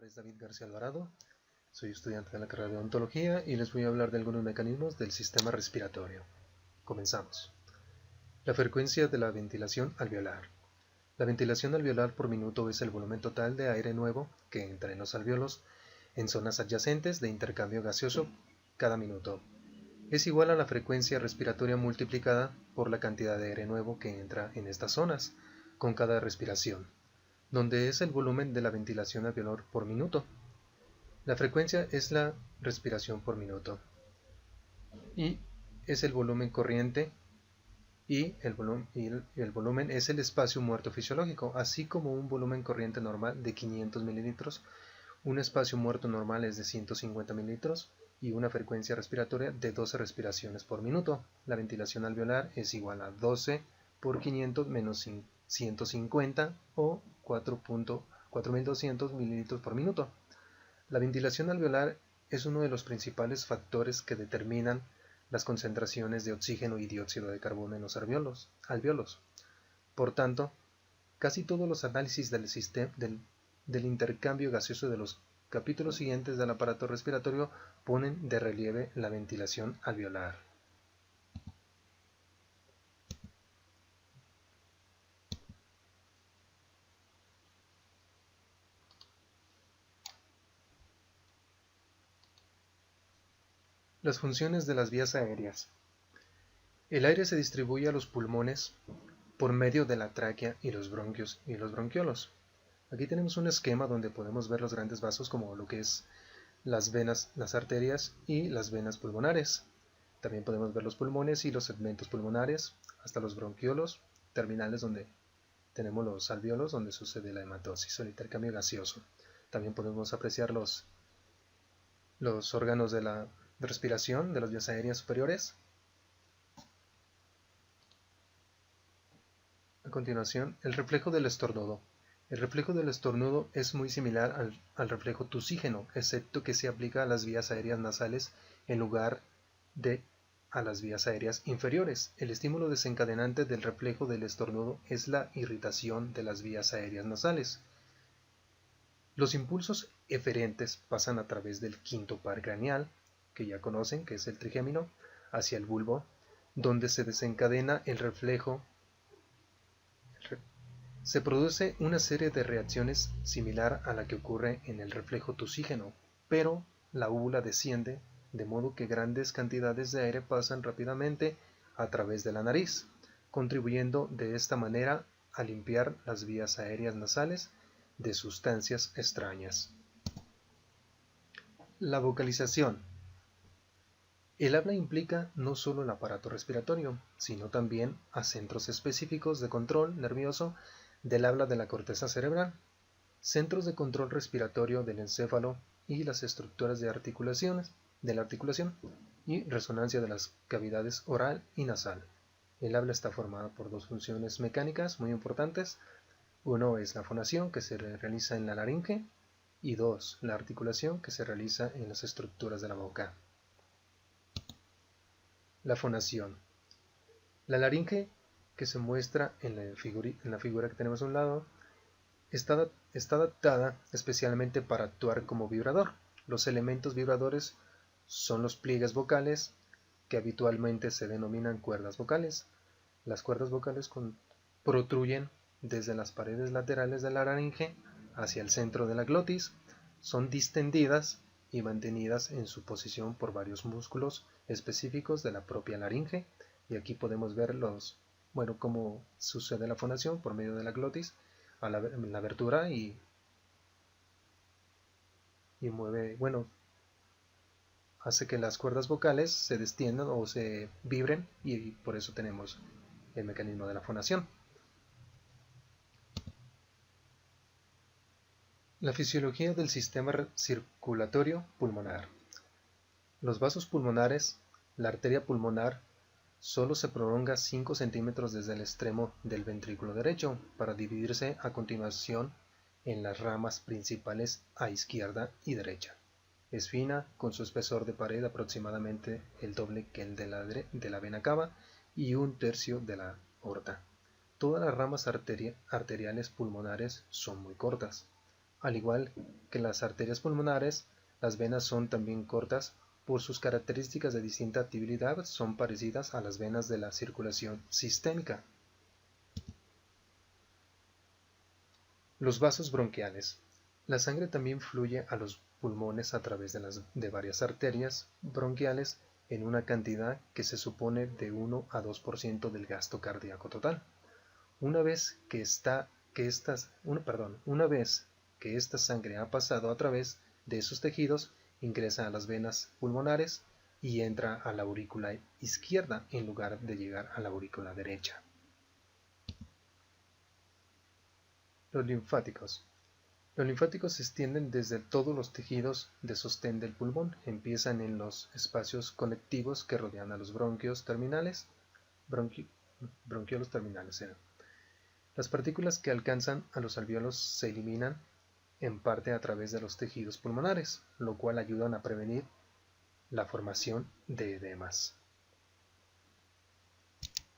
es David García Alvarado, soy estudiante de la carrera de odontología y les voy a hablar de algunos mecanismos del sistema respiratorio. Comenzamos. La frecuencia de la ventilación alveolar. La ventilación alveolar por minuto es el volumen total de aire nuevo que entra en los alvéolos en zonas adyacentes de intercambio gaseoso cada minuto. Es igual a la frecuencia respiratoria multiplicada por la cantidad de aire nuevo que entra en estas zonas con cada respiración, donde es el volumen de la ventilación alveolar por minuto. La frecuencia es la respiración por minuto y es el volumen corriente y el volumen es el espacio muerto fisiológico, así como un volumen corriente normal de 500 mililitros, un espacio muerto normal es de 150 mililitros y una frecuencia respiratoria de 12 respiraciones por minuto. La ventilación alveolar es igual a 12 por 500 menos 150 o 4.200 mililitros por minuto. La ventilación alveolar es uno de los principales factores que determinan las concentraciones de oxígeno y dióxido de carbono en los alvéolos. Por tanto, casi todos los análisis del intercambio gaseoso de los capítulos siguientes del aparato respiratorio ponen de relieve la ventilación alveolar. Las funciones de las vías aéreas. El aire se distribuye a los pulmones por medio de la tráquea y los bronquios y los bronquiolos. Aquí tenemos un esquema donde podemos ver los grandes vasos como lo que es las venas, las arterias y las venas pulmonares. También podemos ver los pulmones y los segmentos pulmonares, hasta los bronquiolos terminales donde tenemos los alvéolos donde sucede la hematosis o el intercambio gaseoso. También podemos apreciar los órganos de la respiración de las vías aéreas superiores. A continuación, el reflejo del estornudo. El reflejo del estornudo es muy similar al reflejo tusígeno, excepto que se aplica a las vías aéreas nasales en lugar de a las vías aéreas inferiores. El estímulo desencadenante del reflejo del estornudo es la irritación de las vías aéreas nasales. Los impulsos eferentes pasan a través del quinto par craneal, que ya conocen, que es el trigémino, hacia el bulbo, donde se desencadena el reflejo. Se produce una serie de reacciones similar a la que ocurre en el reflejo tusígeno, pero la úvula desciende, de modo que grandes cantidades de aire pasan rápidamente a través de la nariz, contribuyendo de esta manera a limpiar las vías aéreas nasales de sustancias extrañas. La vocalización. El habla implica no solo el aparato respiratorio, sino también a centros específicos de control nervioso del habla de la corteza cerebral, centros de control respiratorio del encéfalo y las estructuras de la articulación y resonancia de las cavidades oral y nasal. El habla está formada por dos funciones mecánicas muy importantes. Uno es la fonación, que se realiza en la laringe, y dos, la articulación, que se realiza en las estructuras de la boca. La fonación. La laringe, que se muestra en la figura que tenemos a un lado, está adaptada especialmente para actuar como vibrador. Los elementos vibradores son los pliegues vocales, que habitualmente se denominan cuerdas vocales. Las cuerdas vocales protruyen desde las paredes laterales de la laringe hacia el centro de la glotis, son distendidas y mantenidas en su posición por varios músculos específicos de la propia laringe, y aquí podemos ver cómo sucede la fonación por medio de la glotis a la abertura y hace que las cuerdas vocales se distiendan o se vibren, y por eso tenemos el mecanismo de la fonación. La fisiología del sistema circulatorio pulmonar. Los vasos pulmonares, la arteria pulmonar, solo se prolonga 5 centímetros desde el extremo del ventrículo derecho para dividirse a continuación en las ramas principales a izquierda y derecha. Es fina, con su espesor de pared aproximadamente el doble que el de la vena cava y un tercio de la aorta. Todas las ramas arteriales pulmonares son muy cortas. Al igual que las arterias pulmonares, las venas son también cortas. Por sus características de distinta actividad, son parecidas a las venas de la circulación sistémica. Los vasos bronquiales. La sangre también fluye a los pulmones a través de varias arterias bronquiales en una cantidad que se supone de 1 a 2% del gasto cardíaco total. Una vez que esta sangre ha pasado a través de esos tejidos, ingresa a las venas pulmonares y entra a la aurícula izquierda en lugar de llegar a la aurícula derecha. Los linfáticos. Los linfáticos se extienden desde todos los tejidos de sostén del pulmón. Empiezan en los espacios conectivos que rodean a los bronquiolos terminales. Las partículas que alcanzan a los alvéolos se eliminan en parte a través de los tejidos pulmonares, lo cual ayuda a prevenir la formación de edemas.